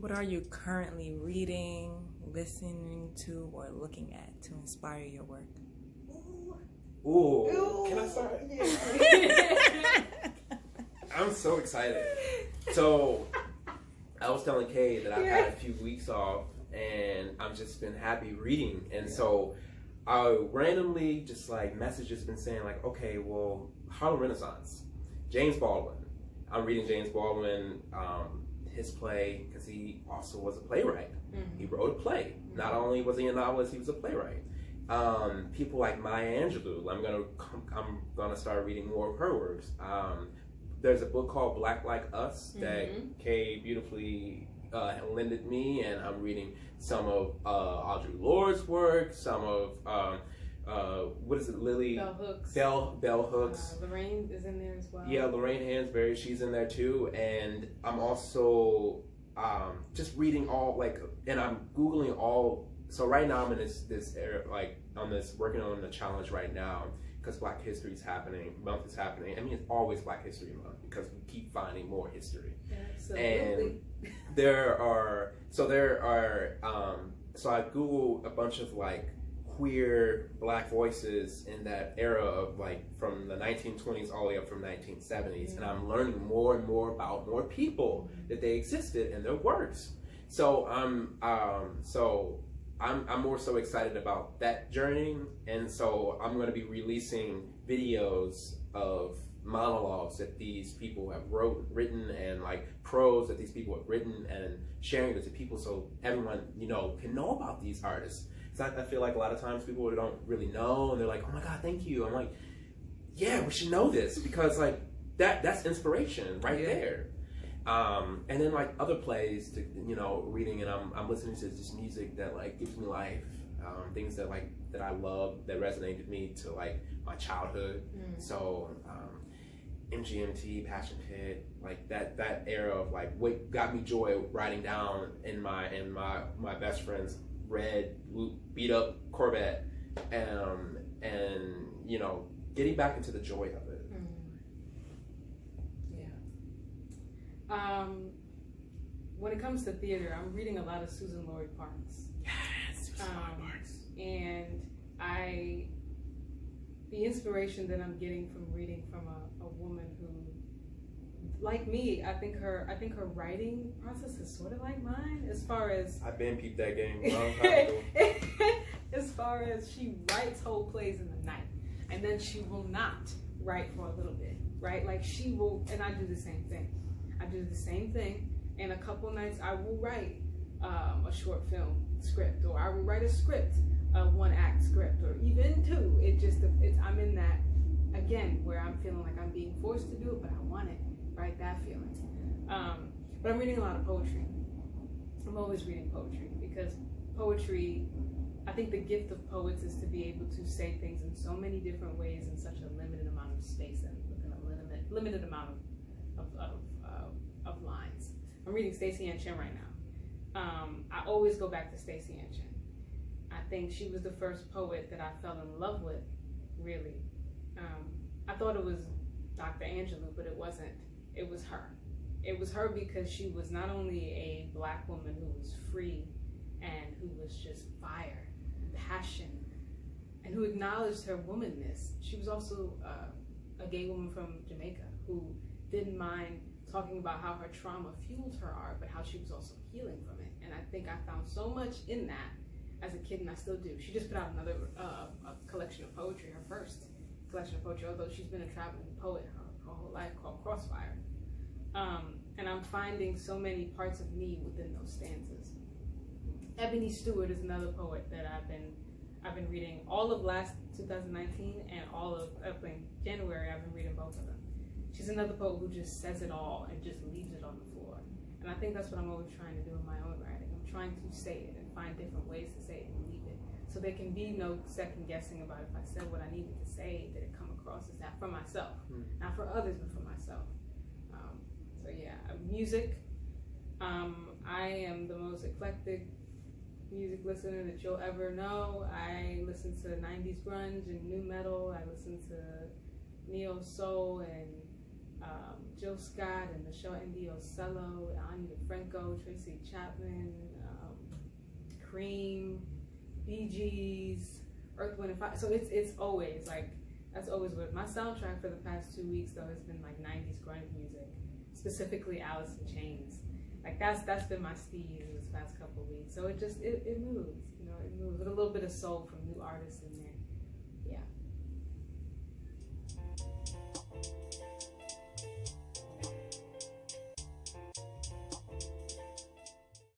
What are you currently reading, listening to, or looking at to inspire your work? Ooh. Can I start? I'm so excited. So, I was telling Kay that I've had a few weeks off, and I've just been happy reading. And so, I randomly just like messages been saying like, okay, well, Harlem Renaissance, James Baldwin. I'm reading James Baldwin, his play, because he also was a playwright. Mm-hmm. He wrote a play. Mm-hmm. Not only was he a novelist, he was a playwright. People like Maya Angelou, I'm gonna start reading more of her works. There's a book called Black Like Us that Kay beautifully lended me, and I'm reading some of Audre Lorde's work, some of what is it, Lily? Bell Hooks. Bell Hooks. Lorraine is in there as well. Yeah, Lorraine Hansberry, she's in there too. And I'm also just reading all, like, and I'm Googling all. So right now I'm in this area, like, working on the challenge right now, because Black History Month is happening. I mean, it's always Black History Month, because we keep finding more history. Absolutely. And so I Googled a bunch of, like, queer Black voices in that era of, like, from the 1920s all the way up from 1970s, and I'm learning more and more about more people that they existed and their works. So I'm more so excited about that journey, and so I'm going to be releasing videos of monologues that these people have written, and like prose that these people have written, and sharing it to people so everyone can know about these artists. So I feel like a lot of times people don't really know, and they're like, "Oh my God, thank you." I'm like, "Yeah, we should know this, because like that's inspiration right there." And then like other plays to reading, and I'm listening to just music that like gives me life, things that I love, that resonated with me to like my childhood. So MGMT, Passion Pit, like that era of like what got me joy, writing down in my best friend's red beat up Corvette, and getting back into the joy of it. When it comes to theater, I'm reading a lot of Susan Lloyd Parks. Yes, Susan Lloyd Parks. And the inspiration that I'm getting from reading from a woman who, like me, I think her writing process is sort of like mine, as far as I've been peeped that game a long time ago. As far as she writes whole plays in the night, and then she will not write for a little bit, right? Like she will, and I do the same thing. And a couple nights I will write a short film script, or I will write a script, a 1-act script, or even 2. I'm in that, again, where I'm feeling like I'm being forced to do it, but I want it, right? That feeling. But I'm reading a lot of poetry. I'm always reading poetry, because poetry, I think the gift of poets is to be able to say things in so many different ways in such a limited amount of space and within a limited amount of lines. I'm reading Stacey Ann Chen right now. I always go back to Stacey Ann Chen. I think she was the first poet that I fell in love with, really. I thought it was Dr. Angelou, but it wasn't. It was her. It was her, because she was not only a Black woman who was free and who was just fire and passion, and who acknowledged her womanness. She was also a gay woman from Jamaica who didn't mind talking about how her trauma fueled her art, but how she was also healing from it. And I think I found so much in that as a kid, and I still do. She just put out another a collection of poetry, her first collection of poetry, although she's been a traveling poet her whole life, called Crossfire. And I'm finding so many parts of me within those stanzas. Ebony Stewart is another poet that I've been reading all of last 2019 and all of January. I've been reading both of them. She's another poet who just says it all and just leaves it on the floor. And I think that's what I'm always trying to do in my own writing. I'm trying to say it and find different ways to say it and leave it. So there can be no second guessing about if I said what I needed to say, did it come across as that for myself. Not for others, but for myself. So yeah, music. I am the most eclectic music listener that you'll ever know. I listen to 90s grunge and new metal. I listen to neo soul and Jill Scott and Michelle Ndiocello, Ani DeFranco, Tracy Chapman, Cream, Bee Gees, Earth, Wind and Fire. So it's always like, that's always what my soundtrack for the past 2 weeks though has been like 90s grunge music, specifically Alice in Chains. Like that's been my steez this past couple of weeks. So it moves, you know, it moves with a little bit of soul from new artists in there.